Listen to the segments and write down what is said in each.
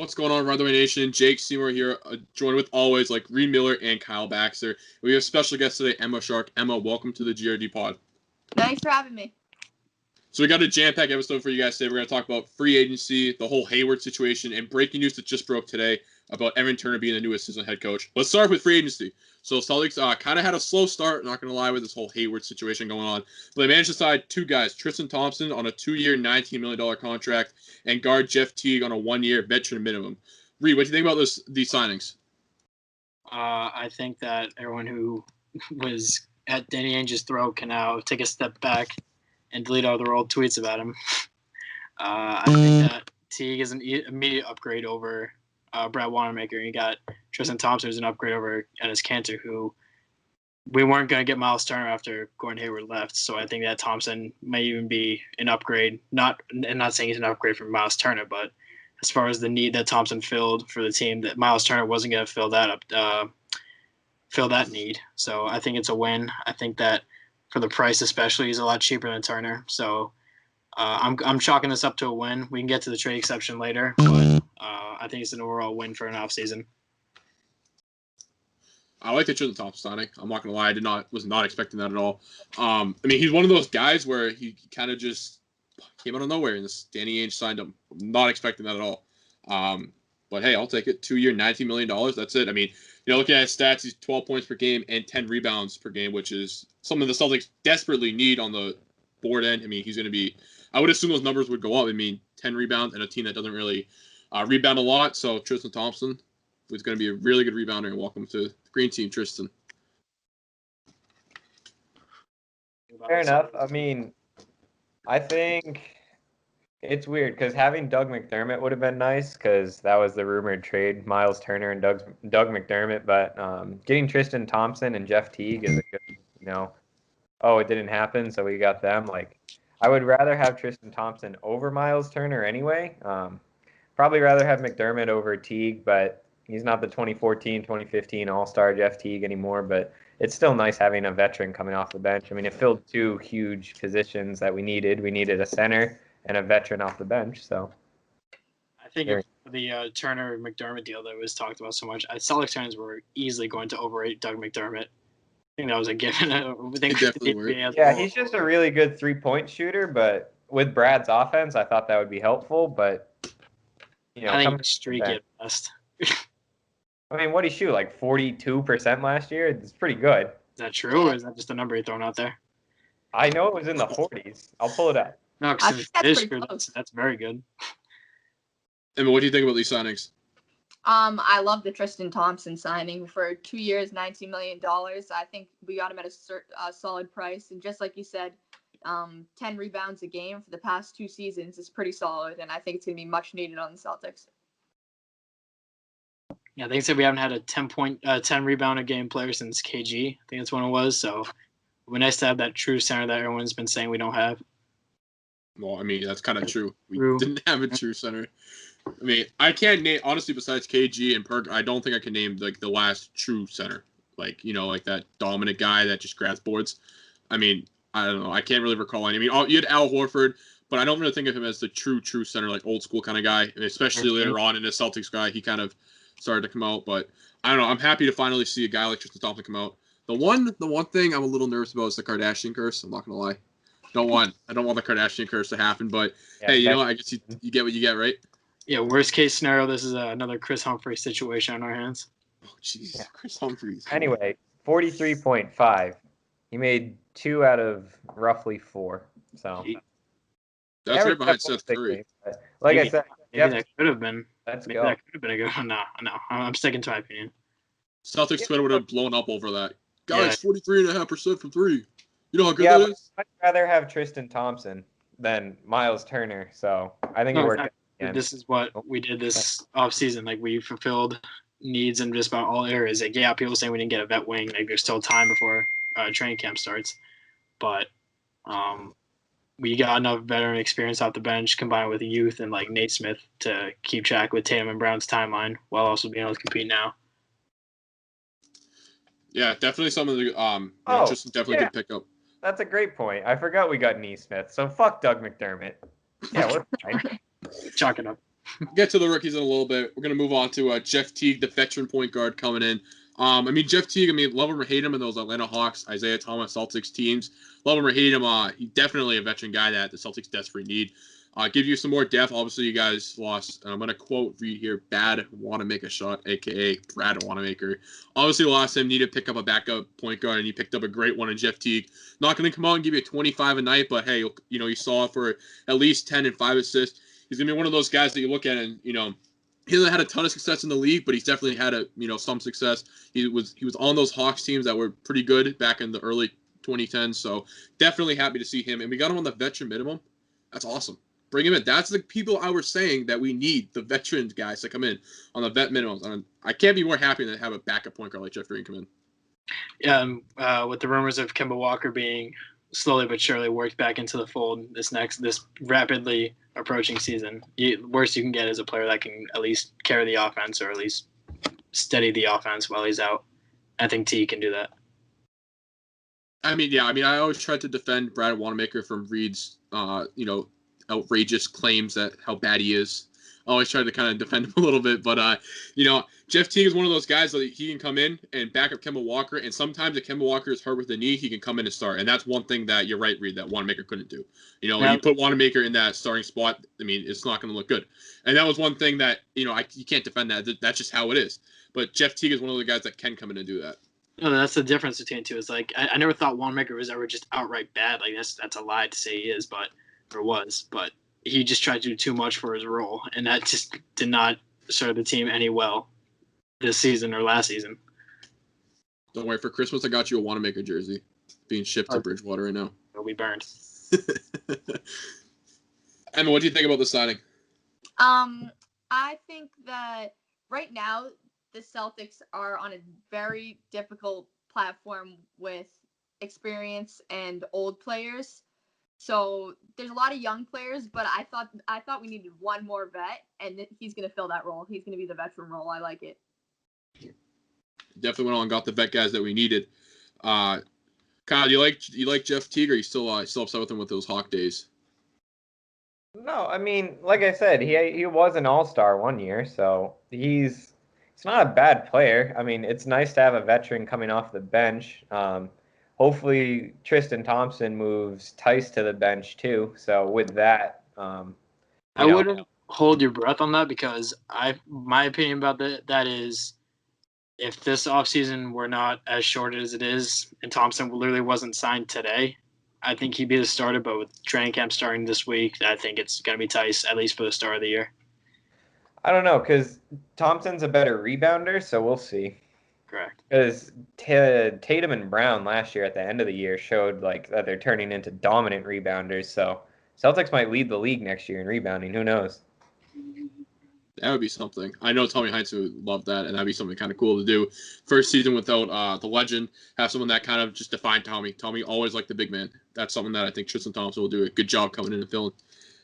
What's going on, Runaway Nation? Jake Seymour here, joined with always like Reid Miller and Kyle Baxter. We have a special guest today, Emma Shark. Emma, welcome to the GRD Pod. Thanks for having me. So we got a jam-packed episode for you guys today. We're going to talk about free agency, the whole Hayward situation, and breaking news that just broke today about Evan Turner being the new assistant head coach. Let's start with free agency. So Celtics kind of had a slow start, not going to lie, with this whole Hayward situation going on. But they managed to sign two guys, Tristan Thompson on a 2-year, $19 million contract, and guard Jeff Teague on a 1-year veteran minimum. Reid, what do you think about these signings? I think that everyone who was at Danny Ainge's throat can now take a step back and delete all their old tweets about him. I think that Teague is an immediate upgrade over Brad Wanamaker. You got Tristan Thompson, who's an upgrade over Enes Kanter, who we weren't going to get Miles Turner after Gordon Hayward left. So I think that Thompson may even be an upgrade. Not saying he's an upgrade from Miles Turner, but as far as the need that Thompson filled for the team, that Miles Turner wasn't going to fill that need. So I think it's a win. I think that for the price especially, he's a lot cheaper than Turner. So I'm chalking this up to a win. We can get to the trade exception later, but I think it's an overall win for an offseason. I like the Tristan Thompson signing. I'm not going to lie. I was not expecting that at all. I mean, he's one of those guys where he kind of just came out of nowhere, and this Danny Ainge signed him. I'm not expecting that at all. But hey, I'll take it. 2-year, $19 million. That's it. I mean, looking at his stats, he's 12 points per game and 10 rebounds per game, which is something the Celtics desperately need on the board end. I mean, he's going to be – I would assume those numbers would go up. I mean, 10 rebounds and a team that doesn't really rebound a lot. So Tristan Thompson is going to be a really good rebounder, and welcome to the green team, Tristan. Fair enough. I mean, I think it's weird because having Doug McDermott would have been nice because that was the rumored trade, Miles Turner and Doug McDermott. But getting Tristan Thompson and Jeff Teague is a good, it didn't happen, so we got them. Like, I would rather have Tristan Thompson over Miles Turner anyway. Probably rather have McDermott over Teague, but he's not the 2014, 2015 All-Star Jeff Teague anymore. But it's still nice having a veteran coming off the bench. I mean, it filled two huge positions that we needed. We needed a center and a veteran off the bench. So I think if the Turner McDermott deal that was talked about so much, Celtics fans were easily going to overrate Doug McDermott. I think that was a given. Yeah, he's just a really good three-point shooter, but with Brad's offense, I thought that would be helpful. But I think streaky at best. I mean, what did he shoot? Like 42% last year? It's pretty good. Is that true, or is that just a number you're throwing out there? I know it was in the 40s. I'll pull it up. No, because that's very good. Emma, what do you think about these signings? I love the Tristan Thompson signing for 2 years, $19 million. I think we got him at a solid price. And just like you said, 10 rebounds a game for the past 2 seasons is pretty solid. And I think it's going to be much needed on the Celtics. Yeah, I think so. We haven't had a 10 rebound a game player since KG. I think that's when it was. So it would be nice to have that true center that everyone's been saying we don't have. Well, I mean, that's kind of true. We didn't have a true center. I mean, I can't name, honestly, besides KG and Perk, I don't think I can name like the last true center. Like, like that dominant guy that just grabs boards. I mean, I don't know. I can't really recall any. I mean, you had Al Horford, but I don't really think of him as the true center, like old school kind of guy. And especially later on in the Celtics guy, he kind of started to come out. But I don't know. I'm happy to finally see a guy like Tristan Thompson come out. The one thing I'm a little nervous about is the Kardashian curse. I'm not gonna lie. I don't want the Kardashian curse to happen. But hey, I guess you get what you get, right? Yeah. Worst case scenario, this is another Chris Humphries situation on our hands. Oh, jeez, yeah. Chris Humphries. Anyway, 43.5. He made 2 out of roughly 4. So that's right behind Seth Curry. Like I said, that could have been. Let's maybe go. That could have been a good one. No. I'm sticking to my opinion. Celtics Twitter would have blown up over that. Guys, 43.5% from 3. You know how good that is? I'd rather have Tristan Thompson than Miles Turner. So I think it worked. This is what we did this offseason. Like, we fulfilled needs in just about all areas. Like, yeah, people saying we didn't get a vet wing. Like, there's still time before training camp starts. But we got enough veteran experience off the bench combined with youth and like Nate Smith to keep track with Tatum and Brown's timeline while also being able to compete now. Yeah, definitely some of the just definitely good pickup. That's a great point. I forgot we got Nate Smith. So fuck Doug McDermott. Yeah, we're fine. Chalk it up. Get to the rookies in a little bit. We're going to move on to Jeff Teague, the veteran point guard coming in. Jeff Teague, love him or hate him in those Atlanta Hawks, Isaiah Thomas, Celtics teams. Love him or hate him, he's definitely a veteran guy that the Celtics desperately need. Give you some more depth. Obviously, you guys lost. I'm going to quote Reid here. Bad Wanamaker shot, a.k.a. Brad Wanamaker. Obviously, lost him. Needed to pick up a backup point guard, and he picked up a great one in Jeff Teague. Not going to come out and give you 25 a night, but, hey, you saw it for at least 10 and 5 assists. He's going to be one of those guys that you look at and, he hasn't had a ton of success in the league, but he's definitely had some success. He was on those Hawks teams that were pretty good back in the early 2010s, so definitely happy to see him. And we got him on the veteran minimum. That's awesome. Bring him in. That's the people I was saying that we need, the veteran guys to come in on the vet minimums. I can't be more happy than to have a backup point guard like Jeff Green come in. Yeah, with the rumors of Kemba Walker being slowly but surely worked back into the fold this rapidly approaching season, worst you can get is a player that can at least carry the offense or at least steady the offense while he's out. I think T can do that. I always tried to defend Brad Wanamaker from Reid's, outrageous claims that how bad he is. I always try to kind of defend him a little bit, but Jeff Teague is one of those guys that he can come in and back up Kemba Walker, and sometimes if Kemba Walker is hurt with the knee, he can come in and start, and that's one thing that you're right, Reid, that Wanamaker couldn't do. When you put Wanamaker in that starting spot, it's not going to look good, and that was one thing that you can't defend that. That's just how it is. But Jeff Teague is one of the guys that can come in and do that. No, that's the difference between the two. It's like I never thought Wanamaker was ever just outright bad. Like that's a lie to say he is, but he just tried to do too much for his role, and that just did not serve the team any well this season or last season. Don't worry, for Christmas I got you a Wanamaker jersey being shipped to Bridgewater right now. It'll be burned. Emma, what do you think about the signing? I think that right now the Celtics are on a very difficult platform with experience and old players. So there's a lot of young players, but I thought we needed one more vet, and he's going to fill that role. He's going to be the veteran role. I like it. Definitely went on and got the vet guys that we needed. Kyle, do you like Jeff Teague, or are you still upset with him with those Hawk days? No, like I said, he was an all-star one year, so he's not a bad player. It's nice to have a veteran coming off the bench. Hopefully Tristan Thompson moves Tice to the bench too. So with that, I wouldn't hold your breath on that, because my opinion about that is, if this offseason were not as short as it is and Thompson literally wasn't signed today, I think he'd be the starter. But with training camp starting this week, I think it's going to be Tice, at least for the start of the year. I don't know, because Thompson's a better rebounder, so we'll see. Correct. Because Tatum and Brown last year at the end of the year showed that they're turning into dominant rebounders. So Celtics might lead the league next year in rebounding. Who knows? That would be something. I know Tommy Heinz would love that, and that'd be something kind of cool to do. First season without the legend, have someone that kind of just defined Tommy. Tommy always liked the big man. That's something that I think Tristan Thompson will do a good job coming in and filling.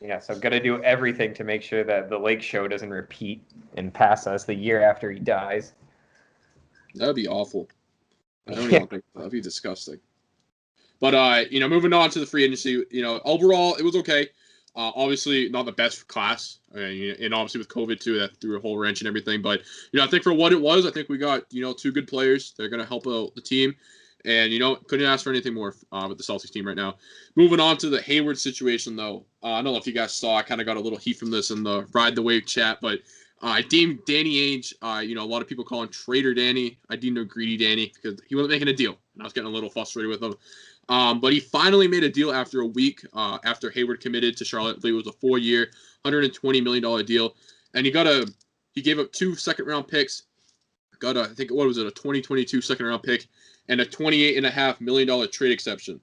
Yeah, so got to do everything to make sure that the Lake Show doesn't repeat and pass us the year after he dies. That would be awful. I don't even think that would be disgusting. But, moving on to the free agency, overall, it was okay. Obviously, not the best class. And obviously with COVID, too, that threw a whole wrench and everything. But, I think for what it was, I think we got, two good players. They're going to help out the team. And, couldn't ask for anything more with the Celtics team right now. Moving on to the Hayward situation, though. I don't know if you guys saw, I kind of got a little heat from this in the Ride the Wave chat, but I deemed Danny Ainge, a lot of people call him Trader Danny. I deemed him Greedy Danny because he wasn't making a deal. And I was getting a little frustrated with him. But he finally made a deal after a week after Hayward committed to Charlotte. I believe it was a 4-year, $120 million deal. And he gave up 2 second-round picks. Got a 2022 second-round pick and a $28.5 million trade exception.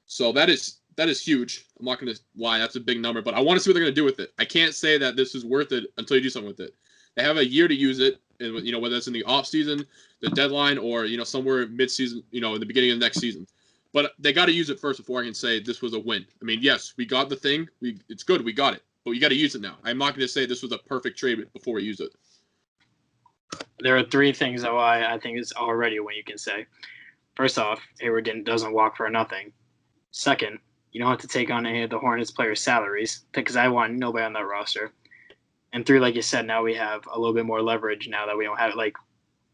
So that is huge. I'm not going to lie. That's a big number. But I want to see what they're going to do with it. I can't say that this is worth it until you do something with it. They have a year to use it, and whether it's in the offseason, the deadline, or somewhere mid-season, in the beginning of the next season. But they got to use it first before I can say this was a win. Yes, we got the thing. It's good. We got it. But we got to use it now. I'm not going to say this was a perfect trade before we use it. There are 3 things that I think is already a win you can say. First off, Hayward doesn't walk for nothing. Second, you don't have to take on any of the Hornets players' salaries, because I want nobody on that roster. And 3, like you said, now we have a little bit more leverage now that we don't have it. Like,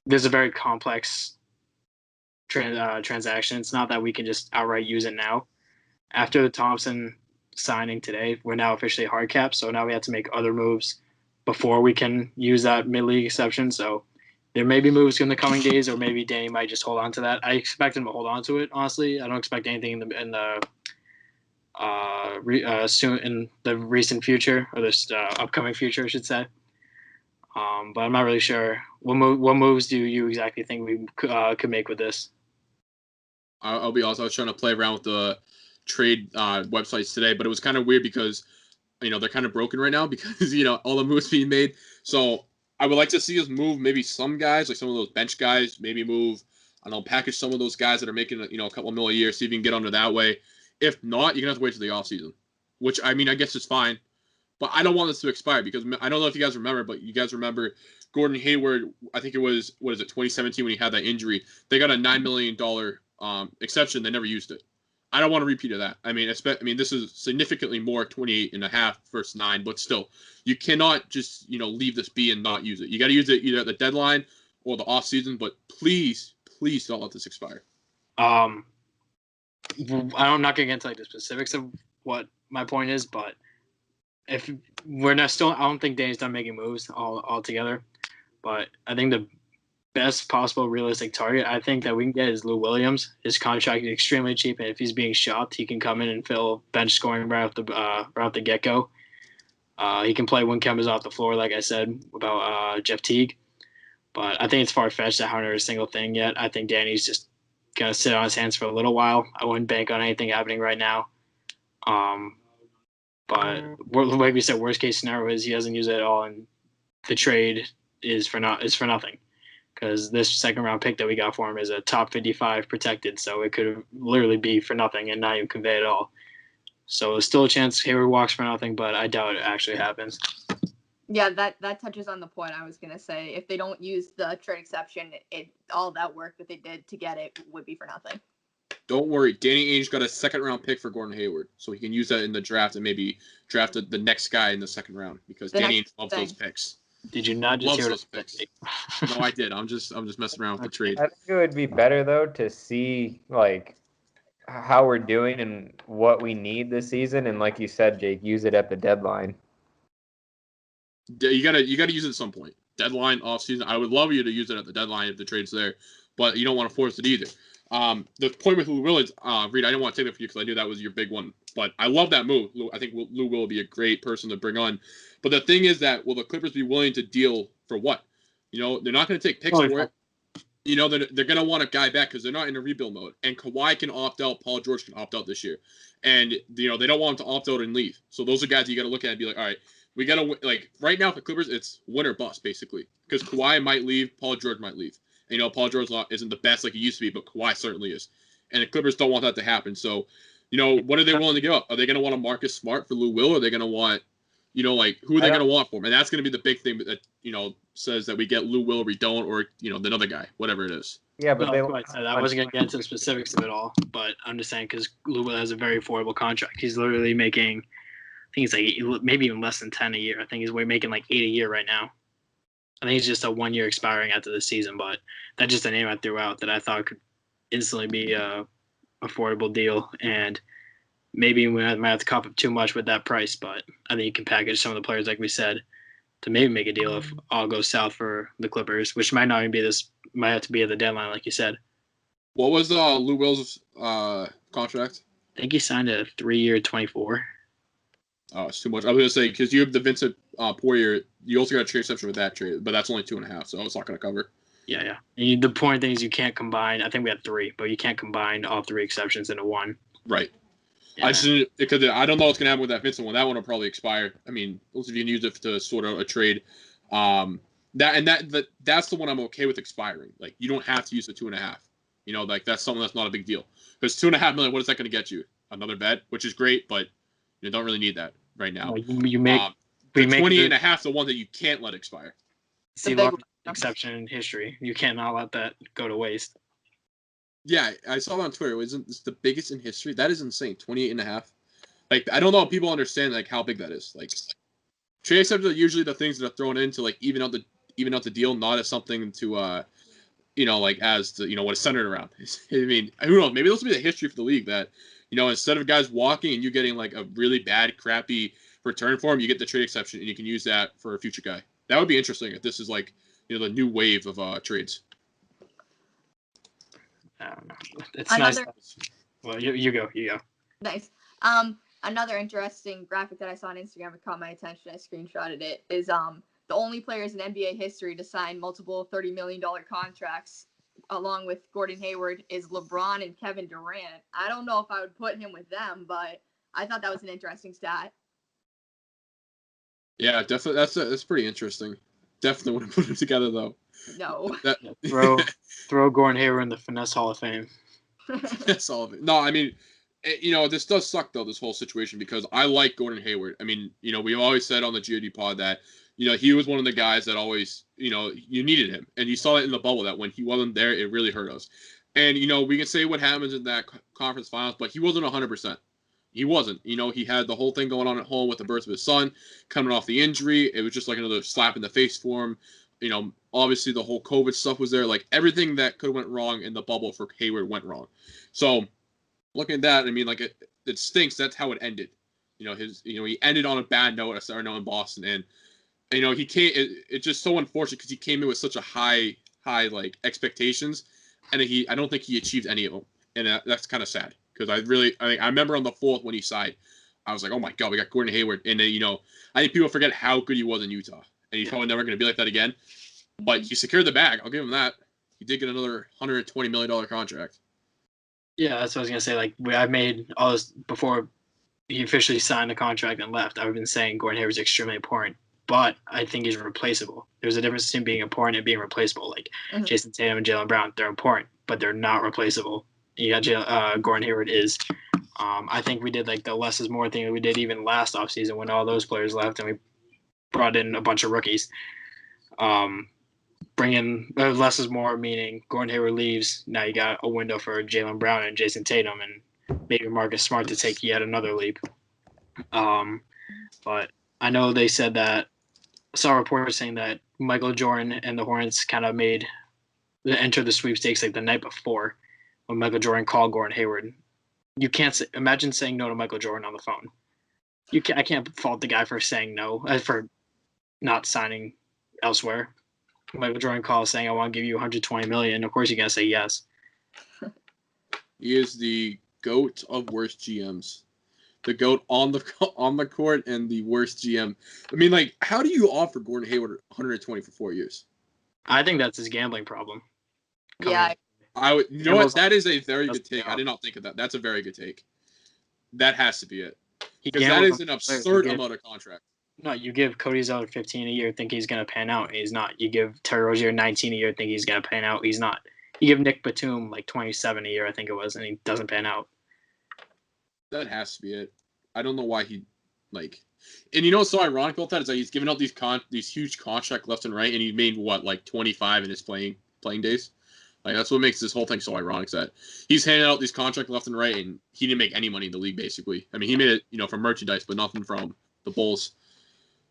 there's a very complex transaction. It's not that we can just outright use it now. After the Thompson signing today, we're now officially hard capped. So now we have to make other moves before we can use that mid-league exception. So there may be moves in the coming days, or maybe Danny might just hold on to that. I expect him to hold on to it, honestly. I don't expect anything in the soon in the recent future, or this upcoming future, I should say. But I'm not really sure. What moves do you exactly think we could make with this? I'll be honest. I was trying to play around with the trade websites today, but it was kind of weird because they're kind of broken right now because all the moves being made. So I would like to see us move maybe some guys, like some of those bench guys, maybe move. I don't know, package some of those guys that are making a couple $1 million a year, see if you can get under that way. If not, you're gonna have to wait till the offseason, which I guess is fine. But I don't want this to expire because I don't know if you guys remember, but you guys remember Gordon Hayward. I think it was 2017 when he had that injury. They got a $9 million exception. They never used it. I don't want to repeat of that. This is significantly more 28.5 versus 9, but still, you cannot just leave this be and not use it. You got to use it either at the deadline or the off season. But please don't let this expire. I'm not gonna get into the specifics of what my point is, but if we're not still, I don't think Danny's done making moves altogether. But I think the best possible realistic target I think that we can get is Lou Williams. His contract is extremely cheap, and if he's being shopped, he can come in and fill bench scoring right off the get go. He can play when Kemba's off the floor, like I said about Jeff Teague. But I think it's far fetched. I haven't heard a single thing yet. I think Danny's just gonna sit on his hands for a little while. I wouldn't bank on anything happening right now. But like we said, worst case scenario is he doesn't use it at all, and the trade is for nothing. Because this second round pick that we got for him is a top 55 protected, so it could literally be for nothing and not even convey at all. So there's still a chance Hayward walks for nothing, but I doubt it actually happens. Yeah, that touches on the point I was gonna say. If they don't use the trade exception, all that work that they did to get it would be for nothing. Don't worry, Danny Ainge got a second round pick for Gordon Hayward, so he can use that in the draft and maybe draft the next guy in the second round because Danny Ainge loves those picks. Did you not just hear those picks? No, I did. I'm just messing around with the trade. I think it would be better though to see like how we're doing and what we need this season, and like you said, Jake, use it at the deadline. You gotta use it at some point. Deadline, off season. I would love you to use it at the deadline if the trade's there, but you don't want to force it either. The point with Lou Williams, Reid, I didn't want to take that for you because I knew that was your big one. But I love that move. I think Lou will be a great person to bring on. But the thing is that will the Clippers be willing to deal for what? They're not going to take picks for it. They're going to want a guy back because they're not in a rebuild mode. And Kawhi can opt out. Paul George can opt out this year. And, they don't want him to opt out and leave. So those are guys you got to look at and be like, all right, we got to, like, right now for Clippers, it's win or bust, basically. Because Kawhi might leave, Paul George might leave. And, Paul George isn't the best like he used to be, but Kawhi certainly is. And the Clippers don't want that to happen. So, what are they willing to give up? Are they going to want a Marcus Smart for Lou Will? Or are they going to want, who are they going to want for him? And that's going to be the big thing that, says that we get Lou Will or we don't, or, the other guy, whatever it is. Yeah, but I wasn't going to get into the specifics of it all, but I'm just saying because Lou Will has a very affordable contract. He's literally making, I think it's like maybe even less than 10 a year. I think he's making like 8 a year right now. I think it's just a 1 year expiring after the season, but that's just a name I threw out that I thought could instantly be a affordable deal. And maybe we might have to cop up too much with that price, but I think you can package some of the players, like we said, to maybe make a deal if all goes south for the Clippers, which might not even be might have to be at the deadline, like you said. What was Lou Will's contract? I think he signed a 3-year, 24. Oh, it's too much. I was going to say, because you have the Vincent Poirier, you also got a trade exception with that trade, but that's only 2.5, so it's not going to cover. Yeah. And the point thing is you can't combine, I think we had 3, but you can't combine all 3 exceptions into one. Right. Yeah. Because I don't know what's going to happen with that Vincent one. That one will probably expire. Those of you can use it to sort out a trade. That's the one I'm okay with expiring. Like, you don't have to use the 2.5. Like, that's something that's not a big deal. Because $2.5 million, what is that going to get you? Another bet, which is great, but you don't really need that right now. You make the 28.5 is the one that you can't let expire. See, large exception in history. You cannot let that go to waste. Yeah, I saw it on Twitter. It's the biggest in history. That is insane. 28.5. Like, I don't know if people understand like how big that is. Like, trade exceptions are usually the things that are thrown in to like even out the deal, not as something to like as to, what is centered around. I mean, who knows? Maybe this will be the history for the league that, instead of guys walking and you getting like a really bad, crappy return for him, you get the trade exception and you can use that for a future guy. That would be interesting if this is like, the new wave of trades. I don't know. It's nice. Well, you go. Nice. Another interesting graphic that I saw on Instagram that caught my attention, I screenshotted it, is the only players in NBA history to sign multiple $30 million contracts, along with Gordon Hayward, is LeBron and Kevin Durant. I don't know if I would put him with them, but I thought that was an interesting stat. Yeah, definitely. That's pretty interesting. Definitely wouldn't put him together though. No. Throw Gordon Hayward in the Finesse Hall of Fame. That's all of it. No, I mean, this does suck though, this whole situation, because I like Gordon Hayward. I mean, we've always said on the GRD pod that, he was one of the guys that always, you needed him. And you saw it in the bubble that when he wasn't there, it really hurt us. And, we can say what happens in that conference finals, but he wasn't 100%. He wasn't. He had the whole thing going on at home with the birth of his son, coming off the injury. It was just like another slap in the face for him. Obviously the whole COVID stuff was there. Like everything that could have went wrong in the bubble for Hayward went wrong. So looking at that, I mean, like it stinks. That's how it ended. He ended on a bad note, a sour note in Boston, and he came. It's just so unfortunate because he came in with such a high like expectations, and I don't think he achieved any of them, and that's kind of sad because I remember on the 4th when he signed, I was like, oh my god, we got Gordon Hayward, and then I think people forget how good he was in Utah, and he's probably never going to be like that again. But he secured the bag. I'll give him that. He did get another $120 million contract. Yeah, that's what I was gonna say. Like I made all this before he officially signed the contract and left. I've been saying Gordon Hayward's extremely important, but I think he's replaceable. There's a difference between being important and being replaceable. Like Jason Tatum and Jaylen Brown, they're important, but they're not replaceable. You got Gordon Hayward is. I think we did like the less is more thing that we did even last offseason when all those players left and we brought in a bunch of rookies. Bring in less is more, meaning Gordon Hayward leaves. Now you got a window for Jaylen Brown and Jason Tatum and maybe Marcus Smart to take yet another leap. But I know they said that I saw reports saying that Michael Jordan and the Hornets kind of entered the sweepstakes like the night before when Michael Jordan called Gordon Hayward. You can't imagine saying no to Michael Jordan on the phone. I can't fault the guy for saying no, for not signing elsewhere. Michael Jordan calls saying, I want to give you $120 million. Of course you're going to say yes. He is the GOAT of worst GMs. The GOAT on the court and the worst GM. I mean, like, how do you offer Gordon Hayward $120 for 4 years? I think that's his gambling problem. Yeah. I would. You know what? That is a very good take. I did not think of that. That's a very good take. That has to be it. Because that is an absurd amount of contract. No, you give Cody Zeller $15 a year, think he's going to pan out. He's not. You give Terry Rozier $19 a year, think he's going to pan out. He's not. You give Nick Batum like $27 a year, I think it was, and he doesn't pan out. That has to be it. I don't know why he like. And you know what's so ironic about that is that he's given out these huge contracts left and right, and he made like 25 in his playing days. Like that's what makes this whole thing so ironic. Is that he's handing out these contracts left and right, and he didn't make any money in the league basically. I mean, he made it from merchandise, but nothing from the Bulls.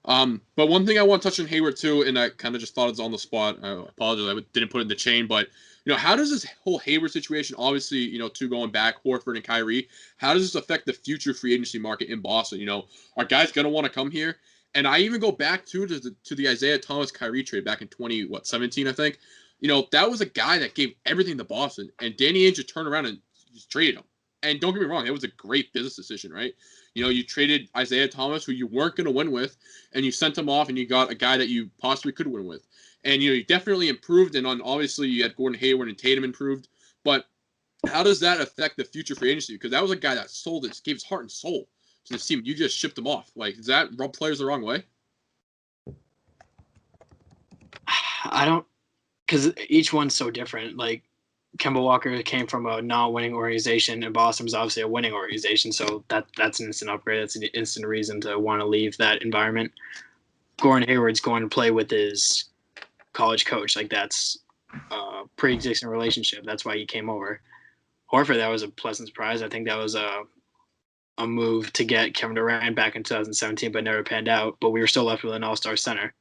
But one thing I want to touch on Hayward too, and I kind of just thought it's on the spot. I apologize, I didn't put it in the chain, but how does this whole Hayward situation, obviously, two going back, Horford and Kyrie, how does this affect the future free agency market in Boston? Are guys gonna want to come here? And I even go back to the Isaiah Thomas Kyrie trade back in 2017, I think. That was a guy that gave everything to Boston, and Danny Ainge just turned around and just traded him. And don't get me wrong, it was a great business decision, right? You traded Isaiah Thomas, who you weren't going to win with, and you sent him off, and you got a guy that you possibly could win with. And, you definitely improved, and obviously you had Gordon Hayward and Tatum improved. But how does that affect the future free agency? Because that was a guy that gave his heart and soul to this team. You just shipped him off. Like, does that rub players the wrong way? I don't, because each one's so different. Like, Kemba Walker came from a non-winning organization, and Boston was obviously a winning organization, so that's an instant upgrade. That's an instant reason to want to leave that environment. Gordon Hayward's going to play with his college coach. Like, that's a pre-existing relationship. That's why he came over. Horford, that was a pleasant surprise. I think that was a move to get Kevin Durant back in 2017, but never panned out. But we were still left with an all-star center.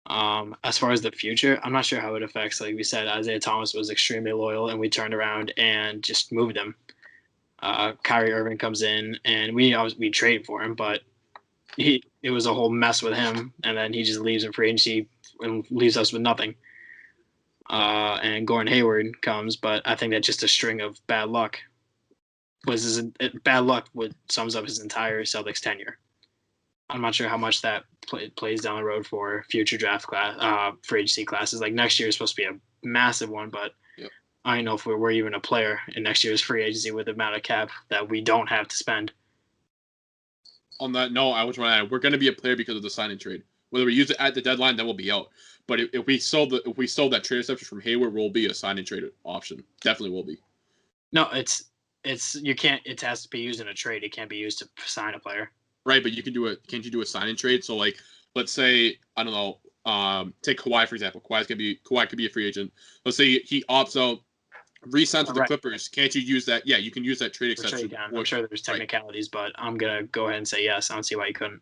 As far as the future, I'm not sure how it affects. Like we said, Isaiah Thomas was extremely loyal, and we turned around and just moved him. Kyrie Irving comes in, and we traded for him, but it was a whole mess with him, and then he just leaves in free agency and leaves us with nothing. And Gordon Hayward comes, but I think that's just a string of bad luck. Bad luck what sums up his entire Celtics tenure. I'm not sure how much that plays down the road for future draft class, free agency classes. Like next year is supposed to be a massive one, but yep. I don't know if we're even a player in next year's free agency with the amount of cap that we don't have to spend. On that note, I was want to add, we're going to be a player because of the sign and trade. Whether we use it at the deadline, then we'll be out. But if we sold that trade exception from Hayward, we'll be a sign and trade option. Definitely will be. No, you can't. It has to be used in a trade. It can't be used to sign a player. Right, but you can do it. Can't you do a sign and trade? So like, let's say I don't know. Take Kawhi for example. Kawhi could be a free agent. Let's say he opts out, re-signs with the Clippers. Can't you use that? Yeah, you can use that trade exception. I'm sure there's technicalities, but I'm gonna go ahead and say yes. I don't see why you couldn't.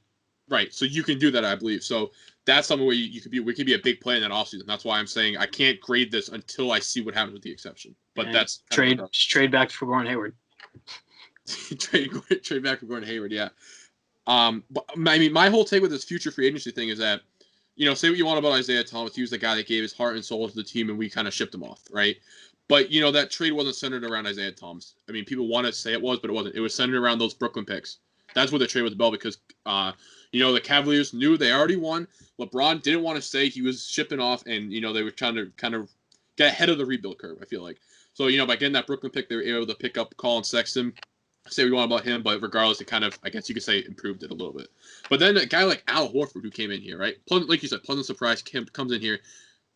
Right, so you can do that, I believe. So that's something where we could be a big player in that offseason. That's why I'm saying I can't grade this until I see what happens with the exception. But that's trade back for Gordon Hayward. trade back for Gordon Hayward, yeah. But I mean, my whole take with this future free agency thing is that, say what you want about Isaiah Thomas. He was the guy that gave his heart and soul to the team, and we kind of shipped him off, right? But, that trade wasn't centered around Isaiah Thomas. I mean, people want to say it was, but it wasn't. It was centered around those Brooklyn picks. That's what the trade was about because, the Cavaliers knew they already won. LeBron didn't want to say he was shipping off, and, they were trying to kind of get ahead of the rebuild curve, I feel like. So, by getting that Brooklyn pick, they were able to pick up Colin Sexton. Say what you want about him, but regardless, it kind of, I guess you could say, improved it a little bit. But then a guy like Al Horford, who came in here, right? Like you said, pleasant surprise, comes in here,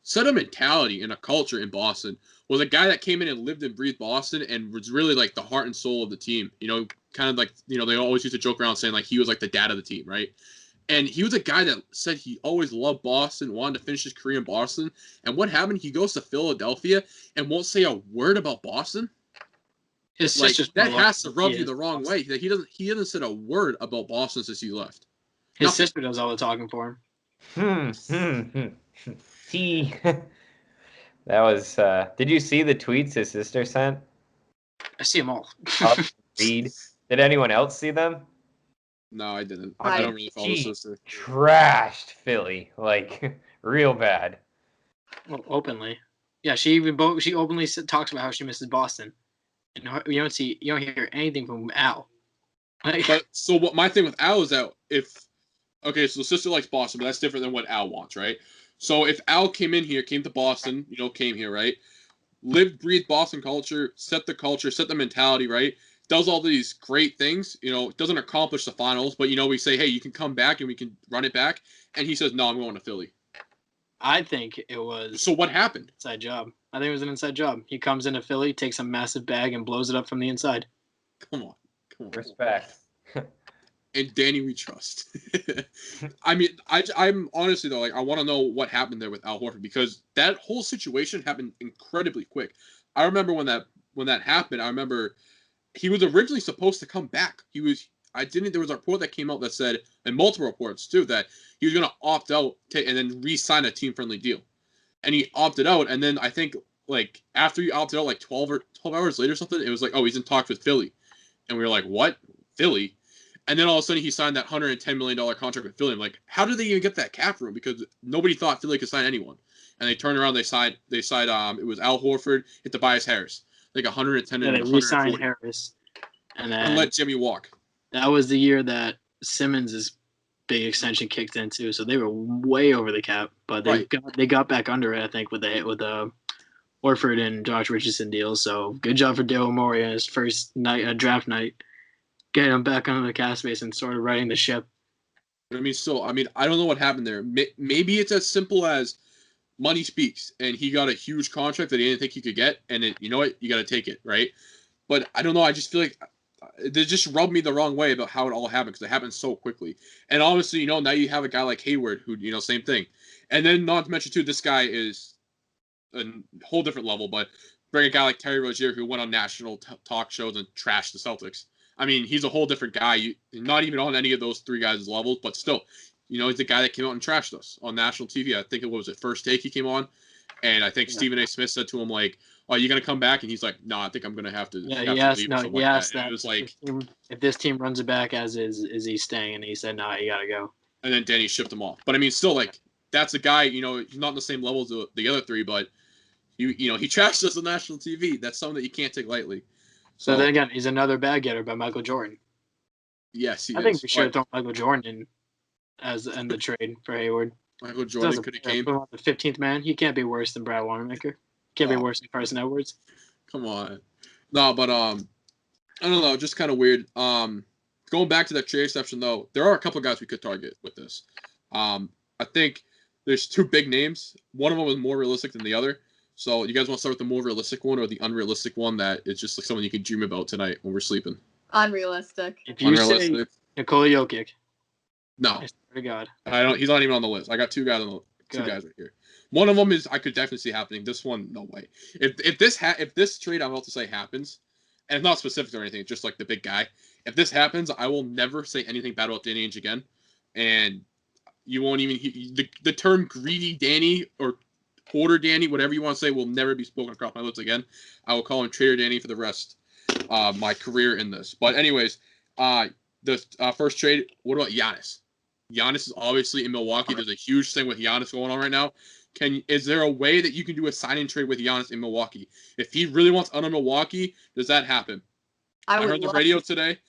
set a mentality and a culture in Boston. Was a guy that came in and lived and breathed Boston and was really like the heart and soul of the team. Kind of like, they always used to joke around saying like he was like the dad of the team, right? And he was a guy that said he always loved Boston, wanted to finish his career in Boston. And what happened? He goes to Philadelphia and won't say a word about Boston. His like that has to rub you the wrong way. He hasn't said a word about Boston since he left. His sister does all the talking for him. That was. Did you see the tweets his sister sent? I see them all. Reid. Did anyone else see them? No, I didn't. I don't really follow his sister. Trashed Philly, like real bad. Well, openly. Yeah, she openly talks about how she misses Boston. And you don't hear anything from Al. So what my thing with Al is that so the sister likes Boston, but that's different than what Al wants, right? So if Al came to Boston, came here, right? Lived, breathed Boston culture, set the mentality, right? Does all these great things, doesn't accomplish the finals, but we say, hey, you can come back and we can run it back. And he says, no, I'm going to Philly. I think it was. So what happened? Inside job. I think it was an inside job. He comes into Philly, takes a massive bag, and blows it up from the inside. Come on. Respect. And Danny, we trust. I mean, I'm honestly though, like, I want to know what happened there with Al Horford because that whole situation happened incredibly quick. I remember when that happened. I remember he was originally supposed to come back. There was a report that came out that said, and multiple reports too, that he was going to opt out and then re-sign a team-friendly deal. And he opted out, and then I think, like, after he opted out, like, 12 hours later or something, it was like, oh, he's in talks with Philly. And we were like, what? Philly? And then all of a sudden he signed that $110 million contract with Philly. I'm like, how did they even get that cap room? Because nobody thought Philly could sign anyone. And they turned around, they signed it was Al Horford and Tobias Harris. Like 110 and they re-signed Harris. And let Jimmy walk. That was the year that Simmons' big extension kicked in too, so they were way over the cap. But they got back under it, I think, with the Horford and Josh Richardson deal. So good job for Daryl Morey on his first draft night, getting him back under the cap space and sort of righting the ship. I mean, I don't know what happened there. Maybe it's as simple as money speaks, and he got a huge contract that he didn't think he could get, and you know what, you got to take it, right? But I don't know. I just feel like they just rubbed me the wrong way about how it all happened because it happened so quickly. And obviously, now you have a guy like Hayward who, same thing. And then not to mention too, this guy is a whole different level. But bring a guy like Terry Rozier who went on national talk shows and trashed the Celtics. I mean, he's a whole different guy. Not even on any of those three guys' levels, but still, he's the guy that came out and trashed us on national TV. I think it was First Take he came on, and I think Stephen A. Smith said to him like, "Oh, you gonna come back?" And he's like, "No, I think I'm gonna have to." Yeah, have he to asked. leave No, he like asked that. It was like, if this team runs it back as is he staying? And he said, "No, you gotta go." And then Danny shipped him off. But I mean, still, like, that's a guy. He's not on the same level as the other three, but he trashed us on national TV. That's something that you can't take lightly. So then again, he's another bag getter by Michael Jordan. Yes, he is. I think we should have thrown Michael Jordan in the trade for Hayward. Michael Jordan could have came. The 15th man. He can't be worse than Brad Wanamaker. Can't be worse than Carson Edwards. Come on. No, but I don't know. Just kind of weird. Going back to that trade exception, though, there are a couple of guys we could target with this. I think there's two big names. One of them is more realistic than the other. So you guys want to start with the more realistic one or the unrealistic one that is just like someone you can dream about tonight when we're sleeping? Unrealistic. If you say Nikola Jokic. No. I swear to God. I don't. He's not even on the list. I got two guys right here. One of them is I could definitely see happening. This one, no way. If this trade I'm about to say happens, and it's not specific or anything, it's just like the big guy. If this happens, I will never say anything bad about Danny Ainge again, and you won't even the term greedy Danny or Porter Danny, whatever you want to say, will never be spoken across my lips again. I will call him Trader Danny for the rest of my career in this. But anyways, the first trade. What about Giannis? Giannis is obviously in Milwaukee. There's a huge thing with Giannis going on right now. Is there a way that you can do a sign-in trade with Giannis in Milwaukee? If he really wants out of Milwaukee, does that happen? I heard the radio today.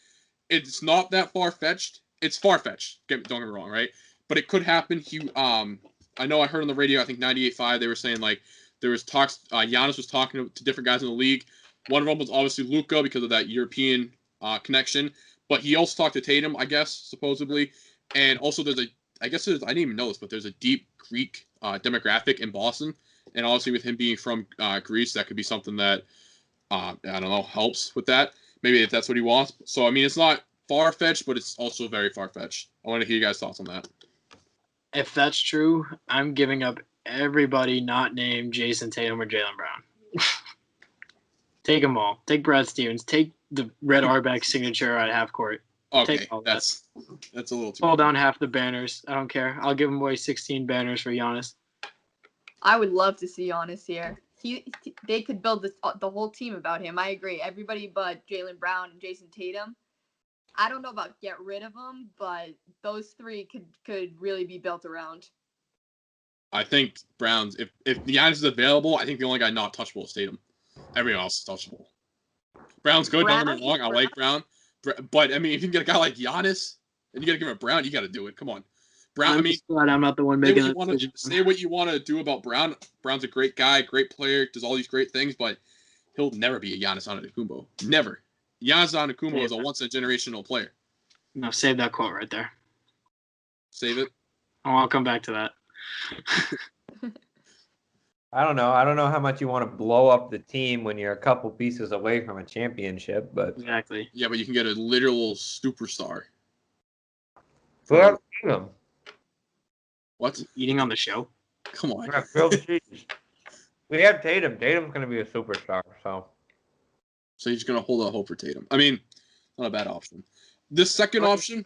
It's not that far-fetched. It's far-fetched. Don't get me wrong, right? But it could happen. I know I heard on the radio, I think 98.5, they were saying, like, there was talks, Giannis was talking to different guys in the league. One of them was obviously Luka because of that European connection. But he also talked to Tatum, I guess, supposedly. And also I didn't even know this, but there's a deep Greek demographic in Boston. And obviously with him being from Greece, that could be something that, I don't know, helps with that. Maybe if that's what he wants. So, I mean, it's not far-fetched, but it's also very far-fetched. I want to hear you guys' thoughts on that. If that's true, I'm giving up everybody not named Jason Tatum or Jaylen Brown. Take them all. Take Brad Stevens. Take the Red Auerbach signature at half court. Okay, that's a little too. Pull down half the banners. I don't care. I'll give him away 16 banners for Giannis. I would love to see Giannis here. They could build the whole team about him. I agree. Everybody but Jaylen Brown and Jason Tatum. I don't know about get rid of them, but those three could really be built around. I think Browns, if Giannis is available, I think the only guy not touchable is Tatum. Everyone else is touchable. Brown's good, don't get me wrong. I like Brown. But, I mean, if you can get a guy like Giannis, and you got to give him a Brown, you got to do it. Come on. Brown, I'm not the one making the decision. Say what you want to do about Brown. Brown's a great guy, great player, does all these great things, but he'll never be a Giannis Antetokounmpo. Never. Giannis Antetokounmpo is a once-in-a-generational player. No, save that quote right there. Save it? Oh, I'll come back to that. I don't know how much you want to blow up the team when you're a couple pieces away from a championship, but exactly. Yeah, but you can get a literal superstar. We have Tatum. What? Eating on the show? Come on. We have Tatum. Tatum's going to be a superstar, so you're just going to hold out hope for Tatum. I mean, not a bad option. The second option?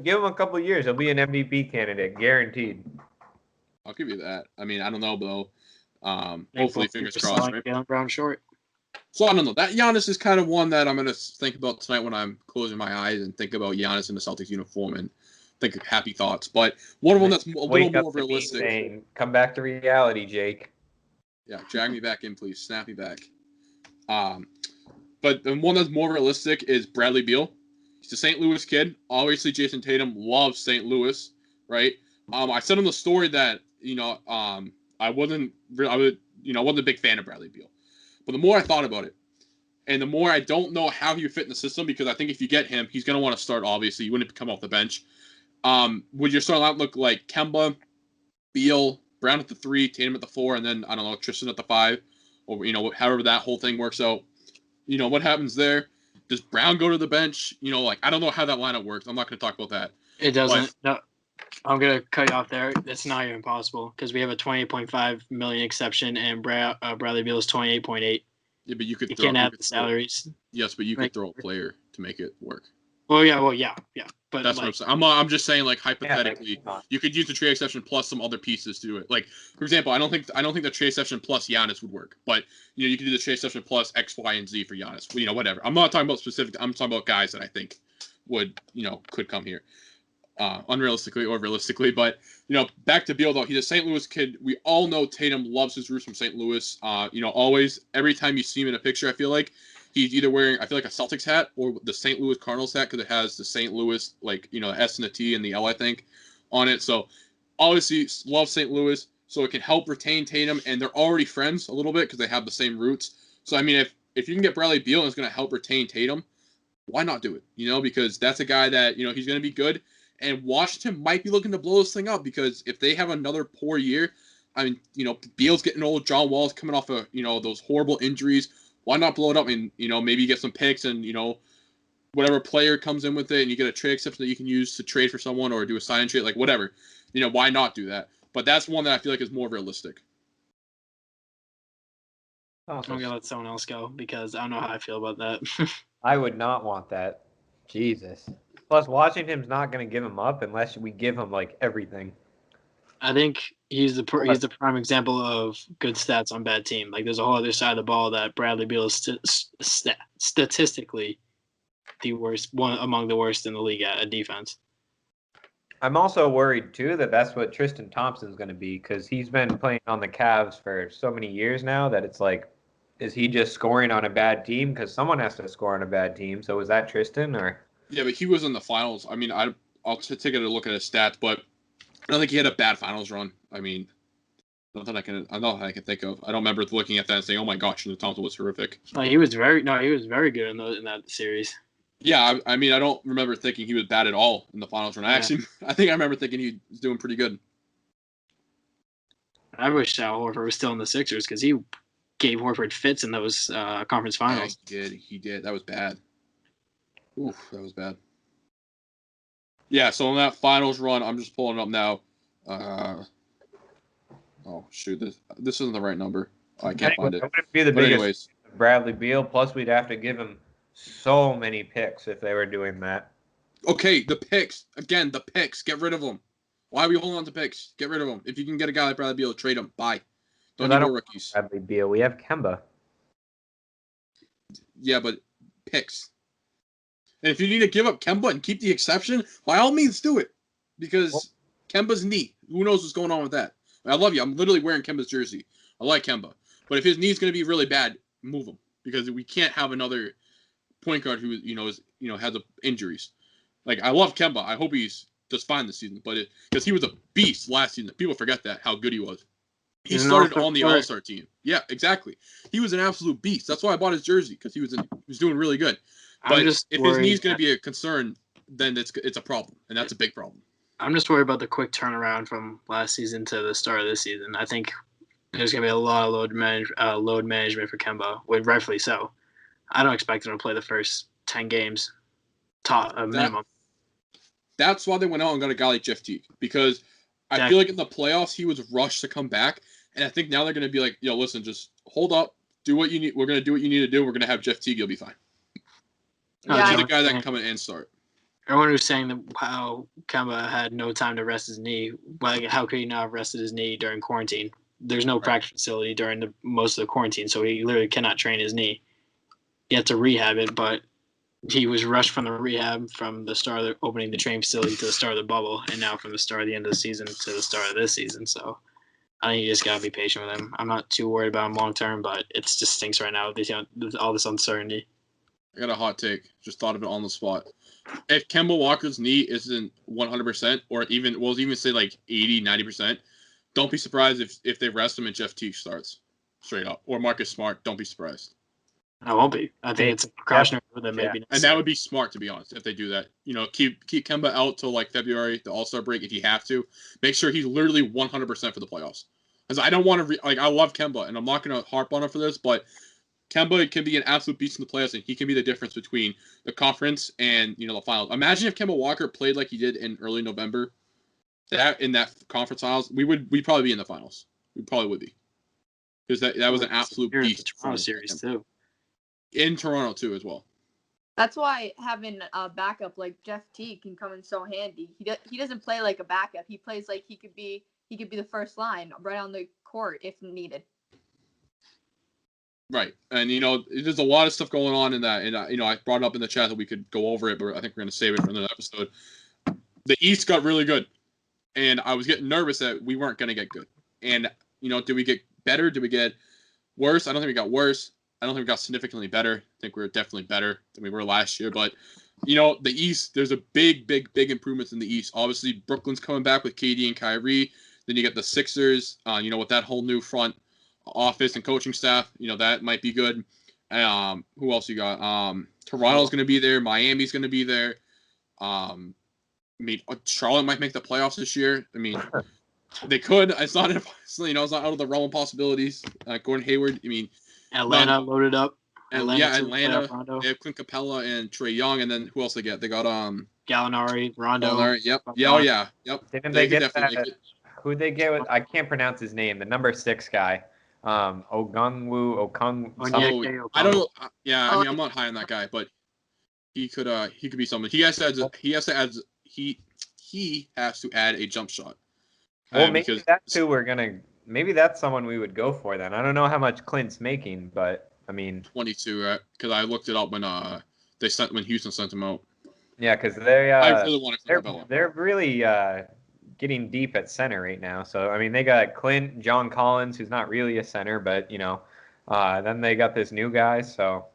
Give him a couple of years. He'll be an MVP candidate, guaranteed. I'll give you that. I mean, I don't know, though. Hopefully, fingers crossed. Right? Jaylen Brown short. So, I don't know. That Giannis is kind of one that I'm going to think about tonight when I'm closing my eyes and think about Giannis in the Celtics uniform and think of happy thoughts. But one of them that's a little more realistic. Saying, come back to reality, Jake. Yeah, drag me back in, please. Snap me back. But the one that's more realistic is Bradley Beal. He's a St. Louis kid. Obviously, Jason Tatum loves St. Louis, right? I said in the story that I wasn't a big fan of Bradley Beal, but the more I thought about it, and the more I don't know how he would fit in the system, because I think if you get him, he's going to want to start. Obviously, you wouldn't come off the bench. Would your starting lineup look like Kemba, Beal, Brown at the 3, Tatum at the 4, and then I don't know, Tristan at the 5, or however that whole thing works out. What happens there? Does Brown go to the bench? I don't know how that lineup works. I'm not going to talk about that. It doesn't. No. I'm going to cut you off there. It's not even possible because we have a $28.5 million exception and Bradley Beal is $28.8. Yeah, but you can't add the salaries. Yes, but you could throw a player. to make it work. Well, yeah. But that's what I'm saying. I'm just saying, like, hypothetically, you could use the trade exception plus some other pieces to do it. Like, for example, I don't think the trade exception plus Giannis would work, but you could do the trade exception plus X, Y, and Z for Giannis. Whatever. I'm not talking about specific. I'm talking about guys that I think would could come here, unrealistically or realistically. But back to Beal though, he's a St. Louis kid. We all know Tatum loves his roots from St. Louis. Always every time you see him in a picture, I feel like he's either wearing, a Celtics hat or the St. Louis Cardinals hat because it has the St. Louis, S and the T and the L, I think, on it. So, obviously, loves St. Louis, so it can help retain Tatum, and they're already friends a little bit because they have the same roots. So, I mean, if you can get Bradley Beal and it's going to help retain Tatum, why not do it? Because that's a guy that, he's going to be good, and Washington might be looking to blow this thing up because if they have another poor year, I mean, Beal's getting old, John Wall's coming off of, those horrible injuries. Why not blow it up and, maybe get some picks and, whatever player comes in with it and you get a trade exception that you can use to trade for someone or do a sign and trade, like whatever. Why not do that? But that's one that I feel like is more realistic. I'm going to let someone else go because I don't know how I feel about that. I would not want that. Jesus. Plus, Washington's not going to give him up unless we give him, everything. I think he's the prime example of good stats on bad team. Like, there's a whole other side of the ball that Bradley Beal is statistically the worst, one among the worst in the league at defense. I'm also worried, too, that that's what Tristan Thompson's going to be because he's been playing on the Cavs for so many years now that it's like, is he just scoring on a bad team? Because someone has to score on a bad team. So was that Tristan or? Yeah, but he was in the finals. I mean, I'll take a look at his stats, but I don't think he had a bad finals run. I mean, nothing I can think of. I don't remember looking at that and saying, "Oh my gosh, Tristan Thompson was horrific." He was very good in that series. Yeah, I mean, I don't remember thinking he was bad at all in the finals run. I think I remember thinking he was doing pretty good. I wish Al Horford was still in the Sixers because he gave Horford fits in those conference finals. Yeah, he did. That was bad. Oof, that was bad. Yeah, so in that finals run, I'm just pulling it up now. Oh shoot, this isn't the right number. Oh, I can't find it. That would be the biggest Bradley Beal. Plus, we'd have to give him so many picks if they were doing that. Okay, the picks again. The picks. Get rid of them. Why are we holding on to picks? Get rid of them. If you can get a guy like Bradley Beal, trade him. Bye. Don't need more rookies. Bradley Beal. We have Kemba. Yeah, but picks. And if you need to give up Kemba and keep the exception, by all means do it. Because Kemba's knee. Who knows what's going on with that? I love you. I'm literally wearing Kemba's jersey. I like Kemba. But if his knee's going to be really bad, move him. Because we can't have another point guard who has injuries. Like, I love Kemba. I hope he's just fine this season. But because he was a beast last season. People forget that, how good he was. He started on the All-Star team. Yeah, exactly. He was an absolute beast. That's why I bought his jersey, because he was doing really good. But if his knee's going to be a concern, then it's a problem, and that's a big problem. I'm just worried about the quick turnaround from last season to the start of this season. I think there's going to be a lot of load management for Kemba, rightfully so. I don't expect him to play the first 10 games, minimum. That's why they went out and got a guy like Jeff Teague, because I feel like in the playoffs he was rushed to come back, and I think now they're going to be like, yo, listen, just hold up, do what you need. We're going to do what you need to do. We're going to have Jeff Teague. You'll be fine. He's a guy that can come in and start. Everyone was saying that how Kemba had no time to rest his knee. Like, how could he not have rested his knee during quarantine? There's no practice facility during most of the quarantine, so he literally cannot train his knee. He had to rehab it, but he was rushed from the rehab from the start of opening the training facility to the start of the bubble, and now from the start of the end of the season to the start of this season. So I think you just got to be patient with him. I'm not too worried about him long term, but it just stinks right now with all this uncertainty. I got a hot take. Just thought of it on the spot. If Kemba Walker's knee isn't 100%, or even say like 80, 90%, don't be surprised if they rest him and Jeff Teague starts straight up. Or Marcus Smart. Don't be surprised. I won't be. I think it's a precautionary move that may be necessary. And that would be smart, to be honest, if they do that. Keep Kemba out till like February, the All-Star break, if you have to. Make sure he's literally 100% for the playoffs. Because I don't want to I love Kemba, and I'm not going to harp on him for this, but Kemba can be an absolute beast in the playoffs, and he can be the difference between the conference and the finals. Imagine if Kemba Walker played like he did in early November. In that conference finals, we'd probably be in the finals. We probably would be, because that was an absolute beast. Toronto series too. In Toronto too, as well. That's why having a backup like Jeff Teague can come in so handy. He doesn't play like a backup. He plays like he could be the first line right on the court if needed. Right. And, there's a lot of stuff going on in that. And, I brought it up in the chat that we could go over it, but I think we're going to save it for another episode. The East got really good. And I was getting nervous that we weren't going to get good. And, did we get better? Did we get worse? I don't think we got worse. I don't think we got significantly better. I think we were definitely better than we were last year. But, the East, there's a big improvements in the East. Obviously, Brooklyn's coming back with KD and Kyrie. Then you get the Sixers, with that whole new front office and coaching staff. That might be good. Who else you got? Toronto's going to be there. Miami's going to be there. Charlotte might make the playoffs this year. They could. It's not it's not out of the realm of possibilities. Gordon Hayward. Atlanta loaded up. Atlanta. They have Clint Capella and Trae Young, and then who else they get? They got Gallinari, Rondo. Gallinari, yep. Yeah. Yep. Didn't they get that? Who'd they get with? I can't pronounce his name. The number 6 guy. Okongwu. I don't know. I'm not high on that guy, but he could be something. He has to add a jump shot. Well, maybe that's who we're gonna. Maybe that's someone we would go for then. I don't know how much Clint's making, but 22, because I looked it up when Houston sent him out. Yeah, because I really want to. They're really getting deep at center right now. So they got Clint, John Collins, who's not really a center, but then they got this new guy. So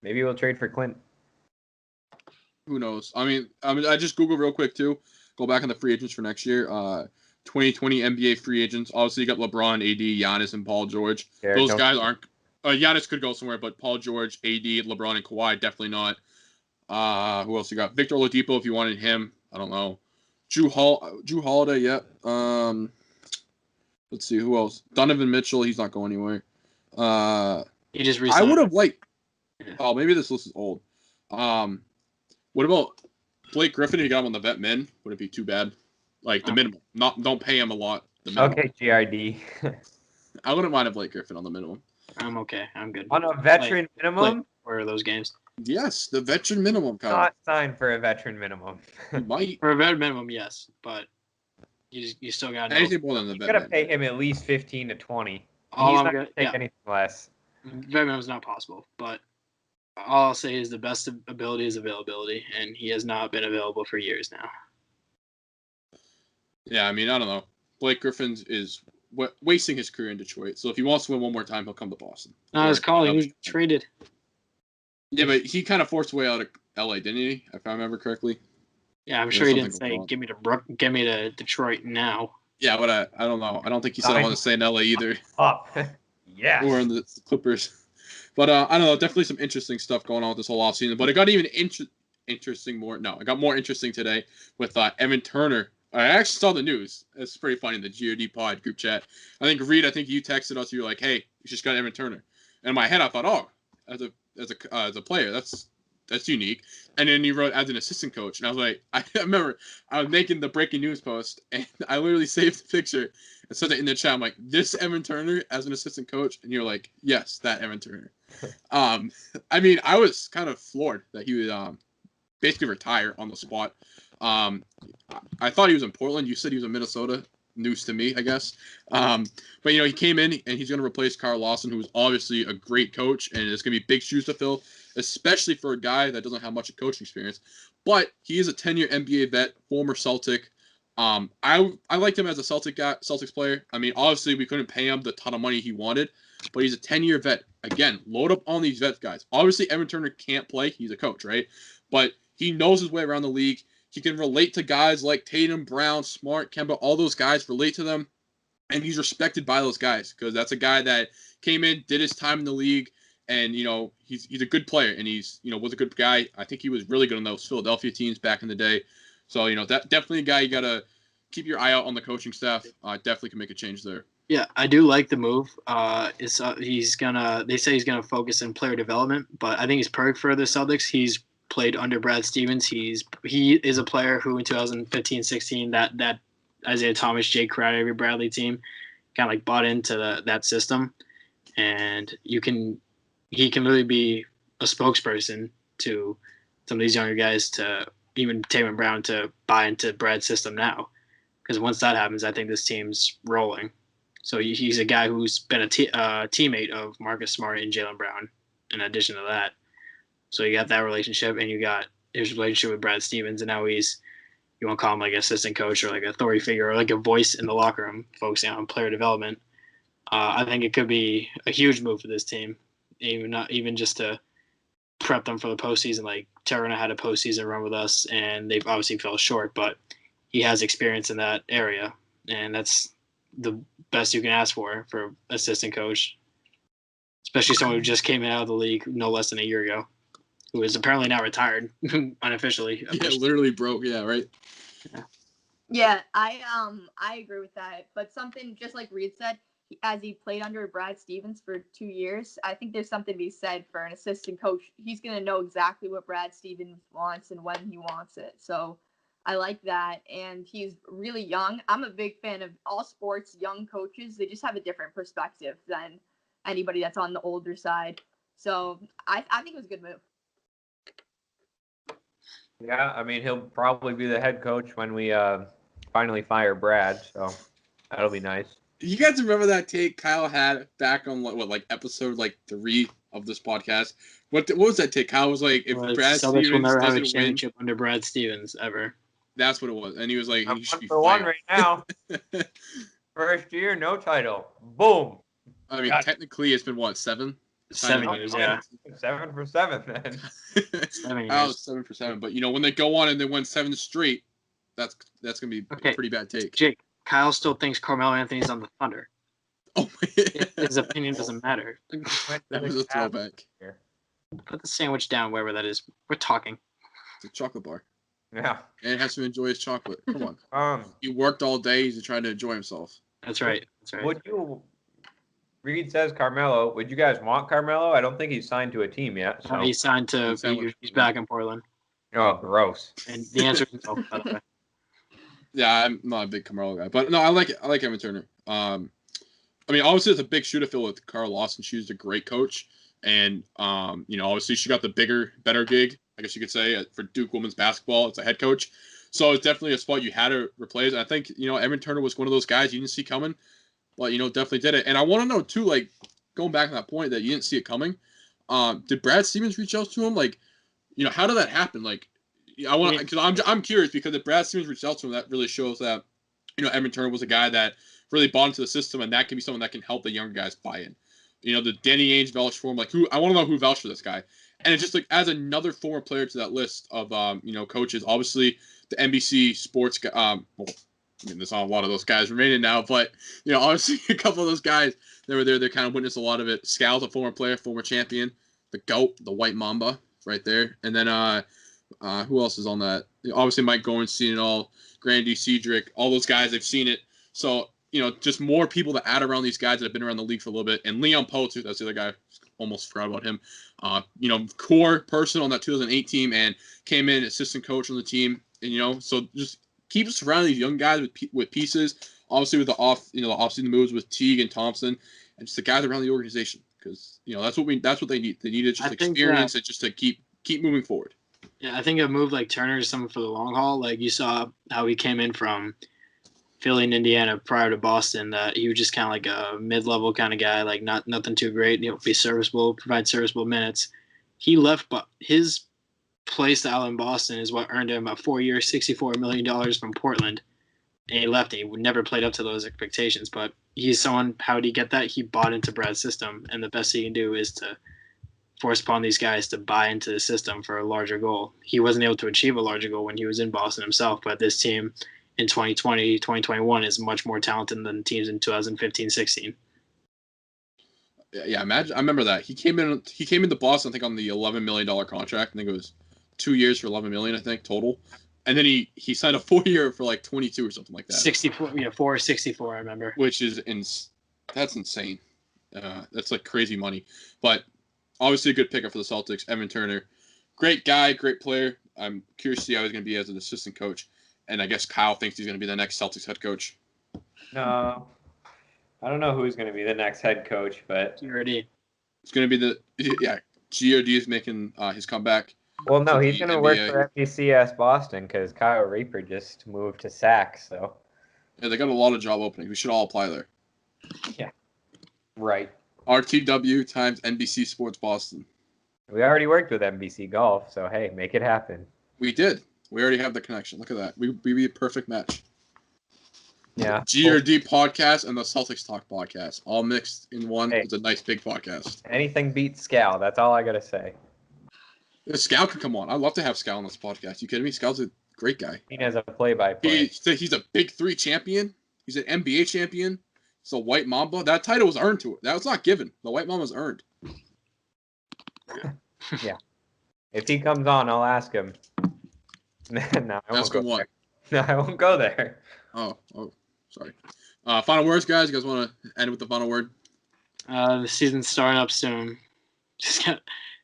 maybe we'll trade for Clint. Who knows? I just Googled real quick too. Go back on the free agents for next year. 2020 NBA free agents. Obviously, you got LeBron, AD, Giannis, and Paul George. Those guys aren't. Giannis could go somewhere, but Paul George, AD, LeBron, and Kawhi definitely not. Who else you got? Victor Oladipo, if you wanted him. I don't know. Drew Holiday, yeah. Let's see who else. Donovan Mitchell, he's not going anywhere. He just resigned. I would have liked. Oh, maybe this list is old. What about Blake Griffin? If you got him on the vet min, would it be too bad? Like the minimum. Don't pay him a lot. Okay, GRD. I wouldn't mind a Blake Griffin on the minimum. I'm okay. I'm good. On a veteran minimum? Where are those games? Yes, the veteran minimum. Not signed for a veteran minimum. Might. For a veteran minimum, yes, but you still got anything more than the veteran. You gotta pay him at least 15 to 20. He's not gonna take anything less. Veteran minimum is not possible, but all I'll say is the best ability is availability, and he has not been available for years now. Yeah, I don't know. Blake Griffin is wasting his career in Detroit. So if he wants to win one more time, he'll come to Boston. No, his calling. He was traded. Yeah, but he kind of forced way out of LA, didn't he? If I remember correctly. Yeah, I'm sure he didn't say get me to Detroit now. Yeah, but I don't know. I don't think he said I want to stay in LA either. Yeah. Or in the Clippers. But I don't know. Definitely some interesting stuff going on with this whole offseason. But it got even interesting more. No, it got more interesting today with Evan Turner. I actually saw the news. It's pretty funny in the GRD Pod group chat. Reid, you texted us. You were like, "Hey, you just got Evan Turner." And in my head, I thought, "Oh, as a player, that's unique." And then you wrote as an assistant coach, and I was like, I remember I was making the breaking news post, and I literally saved the picture and said it in the chat. I'm like, "This Evan Turner as an assistant coach," and you're like, "Yes, that Evan Turner." I was kind of floored that he would basically retire on the spot. I thought he was in Portland. You said he was in Minnesota. News to me, I guess. But he came in and he's going to replace Carl Lawson, who's obviously a great coach, and it's going to be big shoes to fill, especially for a guy that doesn't have much coaching experience. But he is a 10-year NBA vet, former Celtic. I liked him as a Celtics player. Obviously we couldn't pay him the ton of money he wanted, but he's a 10-year vet. Again, load up on these vet guys. Obviously Evan Turner can't play. He's a coach, right? But he knows his way around the league. He can relate to guys like Tatum, Brown, Smart, Kemba, all those guys, relate to them. And he's respected by those guys because that's a guy that came in, did his time in the league, and, he's a good player. And he's, was a good guy. I think he was really good on those Philadelphia teams back in the day. So, that definitely a guy you got to keep your eye out on the coaching staff. Definitely can make a change there. Yeah, I do like the move. They say he's gonna focus on player development, but I think he's perfect for the Celtics. He's played under Brad Stevens. He is a player who in 2015-16 that Isaiah Thomas, Jake Crowder, Avery Bradley team kind of bought into that system, and he can really be a spokesperson to some of these younger guys, to even Tatum Brown, to buy into Brad's system now. Because once that happens, I think this team's rolling. So he's a guy who's been a teammate of Marcus Smart and Jaylen Brown in addition to that. So you got that relationship, and you got his relationship with Brad Stevens, and now he's, you want to call him like an assistant coach or like an authority figure or like a voice in the locker room focusing on player development. I think it could be a huge move for this team, even just to prep them for the postseason. Like Terrana had a postseason run with us, and they've obviously fell short, but he has experience in that area, and that's the best you can ask for assistant coach, especially someone who just came out of the league no less than a year ago, who is apparently now retired unofficially. Yeah, literally broke. Yeah, right. Yeah, I agree with that. But something just like Reid said, as he played under Brad Stevens for 2 years, I think there's something to be said for an assistant coach. He's going to know exactly what Brad Stevens wants and when he wants it. So I like that. And he's really young. I'm a big fan of all sports, young coaches. They just have a different perspective than anybody that's on the older side. So I think it was a good move. Yeah, I mean, he'll probably be the head coach when we finally fire Brad, so that'll be nice. You guys remember that take Kyle had back on episode 3 of this podcast? What was that take? Kyle was like, if Brad Stevens will never have a doesn't championship under Brad Stevens ever. That's what it was, and he was like, I'm he should be for fired. one right now. First year, no title. Boom. I mean, technically, it's been what, 7? 7 years, yeah. 7 for 7, then. 7 years. I was 7 for 7, but when they go on and they win 7 straight, that's gonna be a pretty bad take. Jake, Kyle still thinks Carmelo Anthony's on the Thunder. Oh my! His opinion doesn't matter. That was a throwback. Put the sandwich down wherever that is. We're talking. It's a chocolate bar. Yeah. And has to enjoy his chocolate. Come on. He worked all day. He's trying to enjoy himself. That's right. Reid says Carmelo. Would you guys want Carmelo? I don't think he's signed to a team yet. So. He's signed to. He's back in Portland. Oh, gross. And the answer is no, by the way. Yeah, I'm not a big Carmelo guy, but no, I like Evan Turner. I mean, obviously it's a big shoe to fill with Carl Lawson. She was a great coach, and obviously she got the better gig, I guess you could say, for Duke women's basketball. It's a head coach, so it's definitely a spot you had to replace. And I think Evan Turner was one of those guys you didn't see coming, but definitely did it. And I want to know too, like going back to that point that you didn't see it coming. Did Brad Stevens reach out to him? Like, how did that happen? Like, I want because I'm curious, because if Brad Stevens reached out to him, that really shows that Evan Turner was a guy that really bought into the system, and that can be someone that can help the younger guys buy in. The Danny Ainge vouched for him. Like, I want to know who vouched for this guy. And it's just like, as another former player to that list of coaches, obviously the NBC sports guy. There's not a lot of those guys remaining now, but obviously a couple of those guys that were there, they kind of witnessed a lot of it. Scal's a former player, former champion, the GOAT, the White Mamba, right there. And then who else is on that? Obviously Mike Goren's seen it all. Grandy Cedric, all those guys, they've seen it. So just more people to add around these guys that have been around the league for a little bit. And Leon Poe, too, that's the other guy. Almost forgot about him. Core person on that 2008 team, and came in assistant coach on the team. And so just keep surrounding these young guys with pieces. Obviously with the off-season moves with Teague and Thompson, and just the guys around the organization, because that's what they need. They needed just experience and just to keep moving forward. Yeah, I think a move like Turner is something for the long haul. Like, you saw how he came in from Philly and Indiana prior to Boston, that he was just kind of like a mid-level kind of guy, like nothing too great. Be serviceable, provide serviceable minutes. He left, but his play style in Boston is what earned him a 4-year, $64 million from Portland. And he left, and he never played up to those expectations. But he's someone, how did he get that? He bought into Brad's system, and the best he can do is to force upon these guys to buy into the system for a larger goal. He wasn't able to achieve a larger goal when he was in Boston himself, but this team in 2020, 2021 is much more talented than teams in 2015-16. Yeah, imagine. I remember that he came into Boston, I think, on the $11 million contract. I think it was 2 years for $11 million, I think, total. And then he signed a 4-year for like 22 or something like that. 64, yeah, 464, I remember. Which is that's insane. That's like crazy money. But obviously a good pickup for the Celtics. Evan Turner, great guy, great player. I'm curious to see how he's going to be as an assistant coach. And I guess Kyle thinks he's going to be the next Celtics head coach. No, I don't know who's going to be the next head coach, but GRD. It's going to be GRD is making his comeback. Well, no, to he's the going to work NBA. for NBCS Boston because Kyle Reaper just moved to SAC, so. Yeah, they got a lot of job openings. We should all apply there. Yeah. Right. RTW times NBC Sports Boston. We already worked with NBC Golf, so hey, make it happen. We did. We already have the connection. Look at that. We'd be a perfect match. Yeah. GRD Podcast and the Celtics Talk Podcast. All mixed in one. Hey. It's a nice big podcast. Anything beats Scal. That's all I got to say. Scal can come on. I'd love to have Scal on this podcast. You kidding me? Scal's a great guy. He has a play-by-play. He's a Big Three champion. He's an NBA champion. He's a White Mamba. That title was earned to it. That was not given. The White Mamba was earned. Yeah. If he comes on, I'll ask him. No, I won't Ask go him what? there. No, I won't go there. Oh, sorry. Final words, guys. You guys want to end with the final word? The season's starting up soon.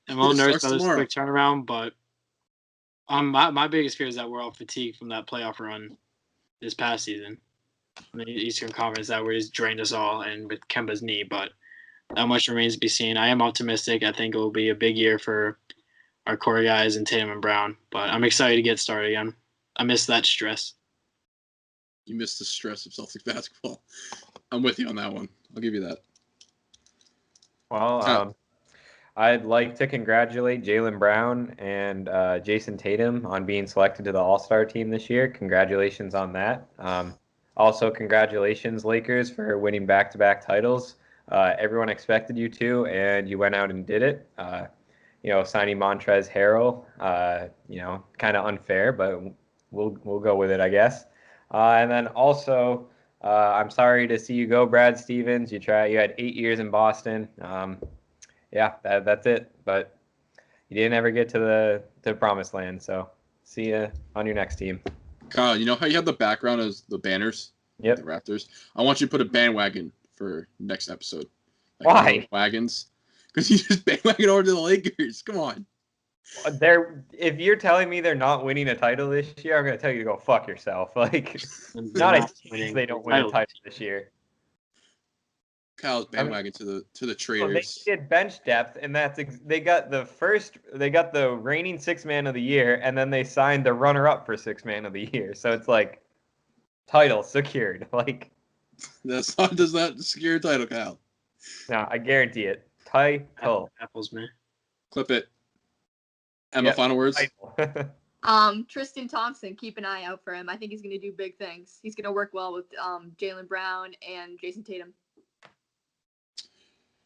I'm a little nervous about this quick turnaround, but my biggest fear is that we're all fatigued from that playoff run this past season. In the Eastern Conference, that where he's drained us all, and with Kemba's knee, but that much remains to be seen. I am optimistic. I think it will be a big year for our core guys and Tatum and Brown, but I'm excited to get started again. I miss that stress. You miss the stress of Celtics basketball. I'm with you on that one. I'll give you that. Well, I'd like to congratulate Jaylen Brown and Jason Tatum on being selected to the All-Star team this year. Congratulations on that. Also, congratulations, Lakers, for winning back-to-back titles. Everyone expected you to, and you went out and did it. Signing Montrezl Harrell, kind of unfair, but we'll go with it, I guess. And then also, I'm sorry to see you go, Brad Stevens. You had 8 years in Boston. That's it. But you didn't ever get to the promised land. So see you on your next team. Kyle, you know how you have the background as the banners? Yep. The Raptors? I want you to put a bandwagon for next episode. Why? Wagons. Because you just bandwagon over to the Lakers. Come on. If you're telling me they're not winning a title this year, I'm going to tell you to go fuck yourself. Not a chance they don't win a title this year. Kyle's bandwagon to the Traders. Well, they did bench depth, and they got the reigning sixth man of the year, and then they signed the runner-up for sixth man of the year. So it's like title secured. Does not secure a title, Kyle. No, I guarantee it. Title. Apples, man. Clip it. Emma, final words? Tristan Thompson, keep an eye out for him. I think he's going to do big things. He's going to work well with Jaylen Brown and Jason Tatum.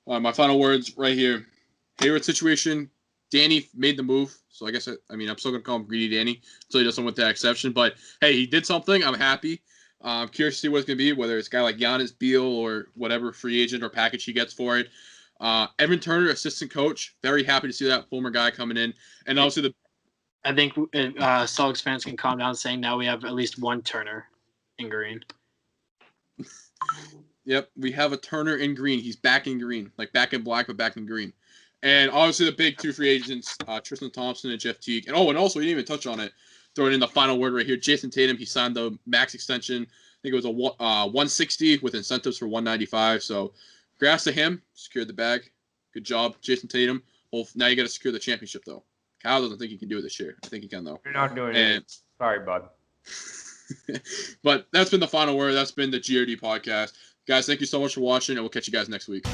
My final words right here. Hayward situation. Danny made the move. So I guess, I'm still going to call him Greedy Danny until he does something with that exception. But, hey, he did something. I'm happy. I'm curious to see what it's going to be, whether it's a guy like Giannis, Beal, or whatever free agent or package he gets for it. Evan Turner, assistant coach. Very happy to see that former guy coming in. And obviously I think Celtics fans can calm down saying now we have at least one Turner in green. Yep, we have a Turner in green. He's back in green. Back in black, but back in green. And obviously the big two free agents, Tristan Thompson and Jeff Teague. And also, we didn't even touch on it. Throwing in the final word right here. Jason Tatum, he signed the max extension. I think it was a 160 with incentives for 195. So, congrats to him. Secured the bag. Good job, Jason Tatum. Well, now you got to secure the championship, though. Kyle doesn't think he can do it this year. I think he can, though. You're not doing it. Sorry, bud. But that's been the final word. That's been the GRD podcast. Guys, thank you so much for watching, and we'll catch you guys next week.